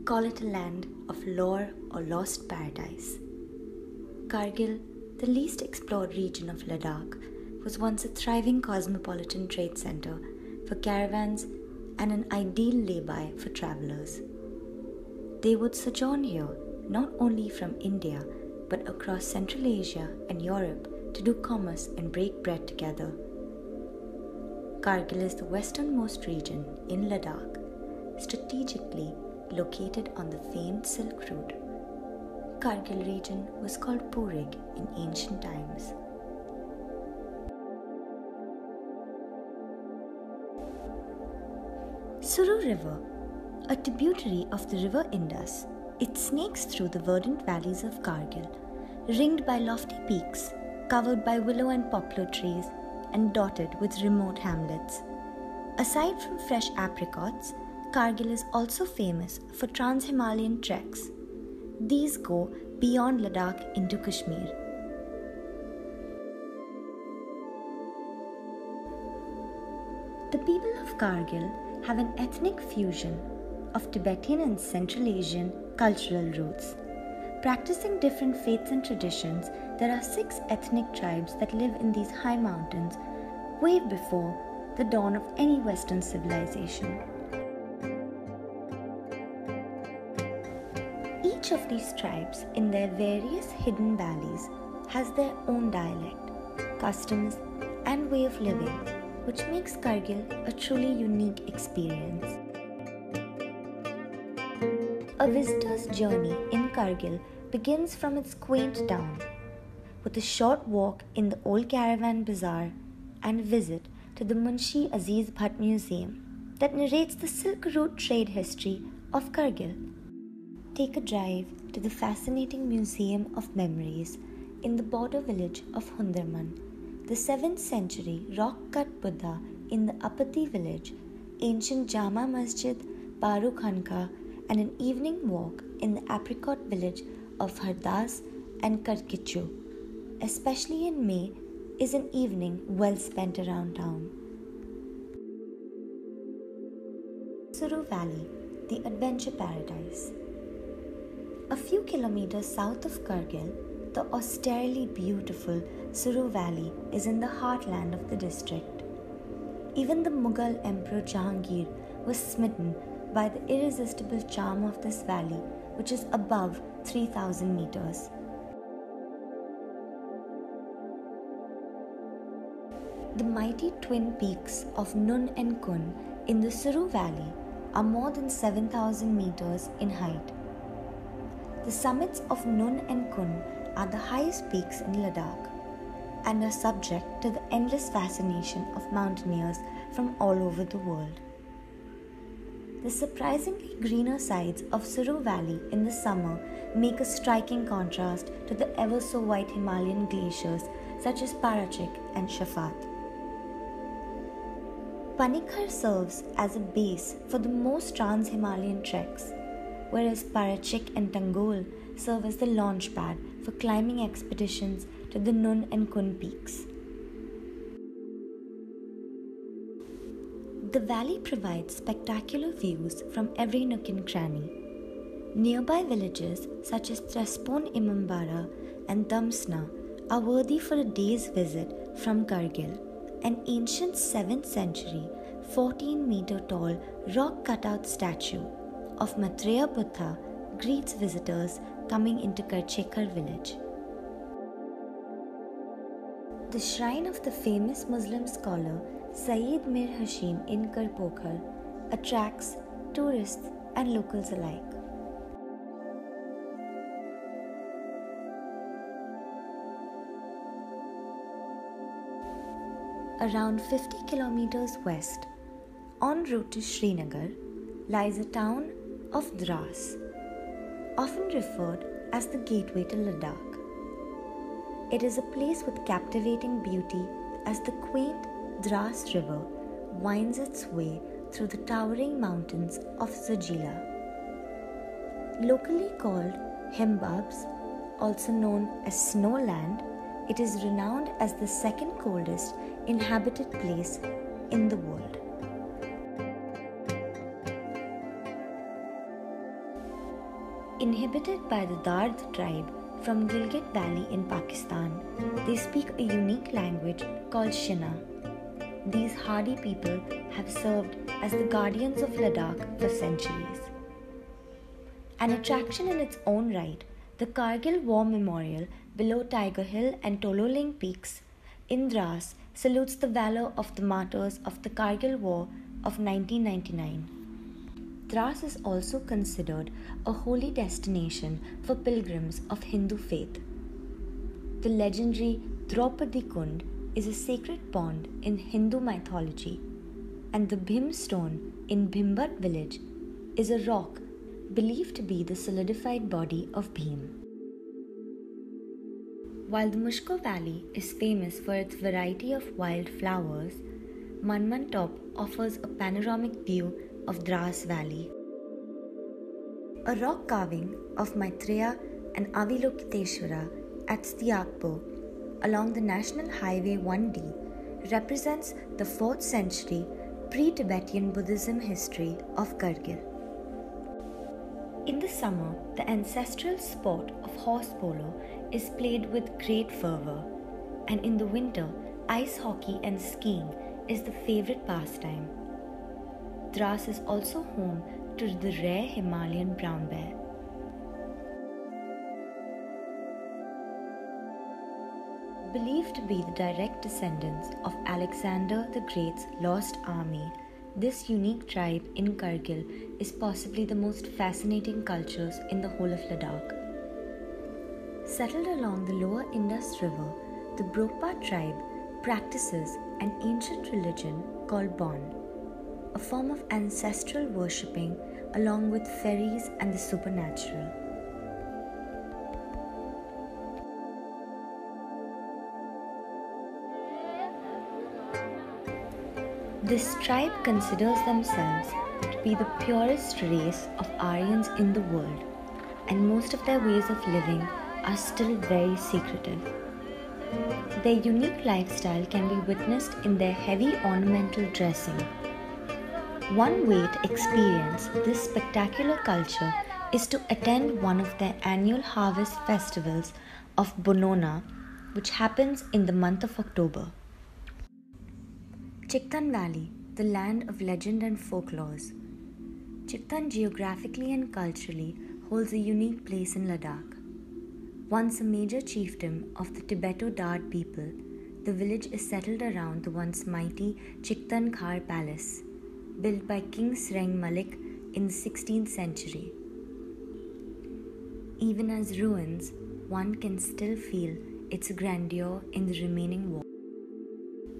call it a land of lore or lost paradise. Kargil, the least explored region of Ladakh, was once a thriving cosmopolitan trade center for caravans and an ideal lay-by for travelers. They would sojourn here not only from India but across Central Asia and Europe to do commerce and break bread together. Kargil is the westernmost region in Ladakh, strategically located on the famed Silk Route. Kargil region was called Purig in ancient times. Suru River, a tributary of the river Indus, it snakes through the verdant valleys of Kargil, ringed by lofty peaks, covered by willow and poplar trees, and dotted with remote hamlets. Aside from fresh apricots, Kargil is also famous for trans-Himalayan treks. These go beyond Ladakh into Kashmir. The people of Kargil have an ethnic fusion of Tibetan and Central Asian cultural roots. Practicing different faiths and traditions, there are 6 ethnic tribes that live in these high mountains way before the dawn of any Western civilization. Each of these tribes, in their various hidden valleys, has their own dialect, customs, and way of living, which makes Kargil a truly unique experience. A visitor's journey in Kargil begins from its quaint town, with a short walk in the old caravan bazaar and visit to the MUNSHI AZIZ BHAT museum that narrates the Silk Route trade history of Kargil. Take a drive to the fascinating Museum of Memories in the border village of HUNDARMANN, the 7th century rock-cut Buddha in the Apati village, ancient JAMA MASJID, Khanka, and an evening walk in the APRICOT village of Hardas and Karkichu, especially in May, is an evening well spent around town. Suru Valley, the adventure paradise. A few kilometers south of Kargil, the austerely beautiful Suru Valley is in the heartland of the district. Even the Mughal Emperor Jahangir was smitten by the irresistible charm of this valley, which is above 3,000 meters. The mighty twin peaks of Nun and Kun in the Suru Valley are more than 7,000 meters in height. The summits of Nun and Kun are the highest peaks in Ladakh and are subject to the endless fascination of mountaineers from all over the world. The surprisingly greener sides of Suru Valley in the summer make a striking contrast to the ever-so-white Himalayan glaciers such as PARKACHIK and Shafat. Panikkar serves as a base for the most trans-Himalayan treks, whereas PARKACHIK and Tangol serve as the launch pad for climbing expeditions to the Nun and Kun peaks. The valley provides spectacular views from every nook and cranny. Nearby villages such as TRESPONE, IMAMBARA and Damsna are worthy for a day's visit from Kargil. An ancient 7th century, 14-meter tall rock cutout statue of MAETRIYA Buddha greets visitors coming into Karchekar village. The shrine of the famous Muslim scholar Sayyid Mir Hashim in Karpokhar attracts tourists and locals alike. Around 50 kilometers west, en route to Srinagar, lies a town of DRASS, often referred as the gateway to Ladakh. It is a place with captivating beauty as the quaint DRASS river winds its way through the towering mountains of Zojila. Locally called Himbabs, also known as Snowland, it is renowned as the second coldest inhabited place in the world. Inhabited by the Dard tribe from Gilgit Valley in Pakistan, they speak a unique language called Shina. These hardy people have served as the guardians of Ladakh for centuries. An attraction in its own right, the Kargil War Memorial below Tiger Hill and Tololing Peaks in DRASS salutes the valor of the martyrs of the Kargil War of 1999. DRASS is also considered a holy destination for pilgrims of Hindu faith. The legendary Draupadi Kund is a sacred pond in Hindu mythology, and the Bhim stone in Bhimbat village is a rock believed to be the solidified body of Bhim. While the Mushko Valley is famous for its variety of wild flowers, Manman Top offers a panoramic view of Dras Valley. A rock carving of Maitreya and Avalokiteshvara at Stiakpo along the National Highway 1D represents the 4th century pre-Tibetan Buddhism history of Kargil. In the summer, the ancestral sport of horse polo is played with great fervor, and in the winter, ice hockey and skiing is the favorite pastime. Dras is also home to the rare Himalayan brown bear. Believed to be the direct descendants of Alexander the Great's lost army, this unique tribe in Kargil is possibly the most fascinating cultures in the whole of Ladakh. Settled along the lower Indus River, the Brokpa tribe practices an ancient religion called Bon, a form of ancestral worshipping along with fairies and the supernatural. This tribe considers themselves to be the purest race of Aryans in the world, and most of their ways of living are still very secretive. Their unique lifestyle can be witnessed in their heavy ornamental dressing. One way to experience this spectacular culture is to attend one of their annual harvest festivals of Bonona, which happens in the month of October. Chiktan Valley, the land of legend and folklores. Chiktan geographically and culturally holds a unique place in Ladakh. Once a major chiefdom of the Tibeto-Dard people, the village is settled around the once mighty Chiktan Khar Palace, built by King Sreng Malik in the 16th century. Even as ruins, one can still feel its grandeur in the remaining walls.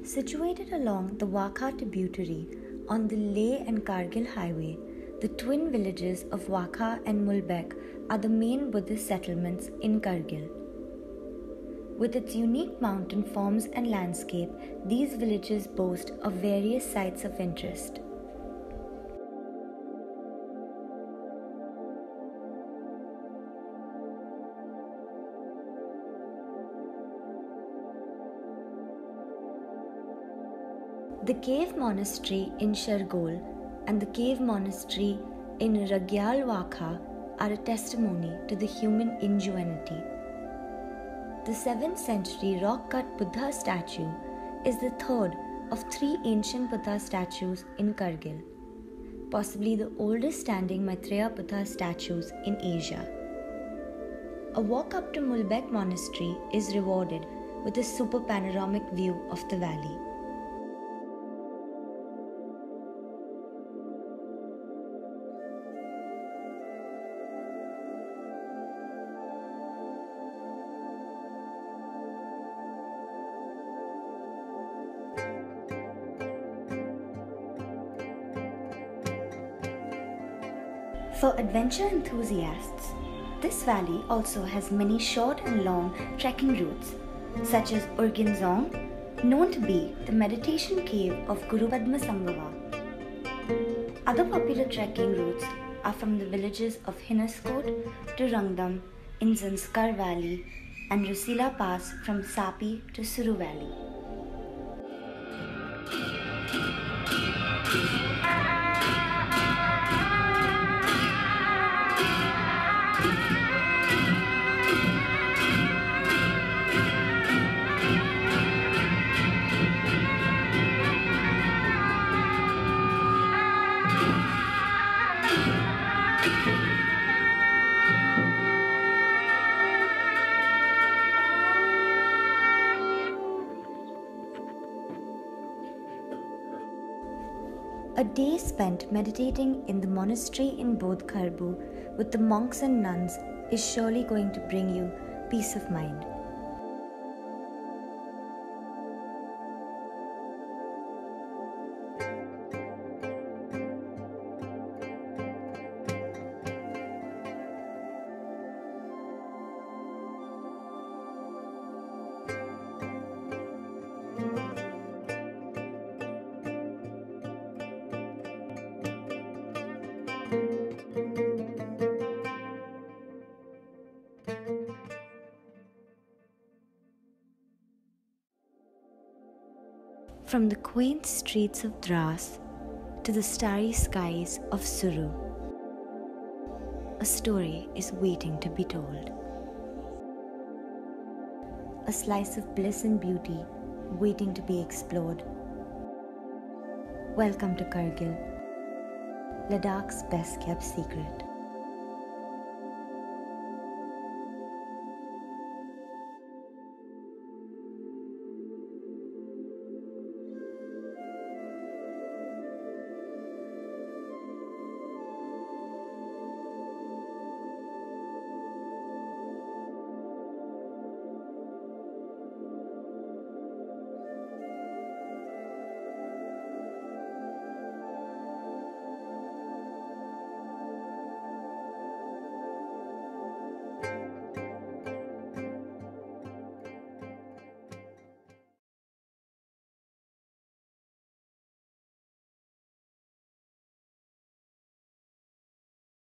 Situated along the Wakha tributary on the Leh and Kargil highway, the twin villages of Wakha and Mulbek are the main Buddhist settlements in Kargil. With its unique mountain forms and landscape, these villages boast of various sites of interest. The cave monastery in Shergol and the cave monastery in Ragyal Wakha are a testimony to the human ingenuity. The 7th century rock-cut Buddha statue is the third of 3 ancient Buddha statues in Kargil, possibly the oldest standing Maitreya Buddha statues in Asia. A walk up to Mulbek Monastery is rewarded with a super panoramic view of the valley. For adventure enthusiasts, this valley also has many short and long trekking routes, such as Urginzong, known to be the meditation cave of Guru Padma Sambhava. Other popular trekking routes are from the villages of Hinaskot to Rangdam in Zanskar Valley and Rusila Pass from Sapi to Suru Valley. A day spent meditating in the monastery in Bodh Kharbu with the monks and nuns is surely going to bring you peace of mind. From the quaint streets of Drass to the starry skies of Suru, a story is waiting to be told. A slice of bliss and beauty waiting to be explored. Welcome to Kargil, Ladakh's best kept secret.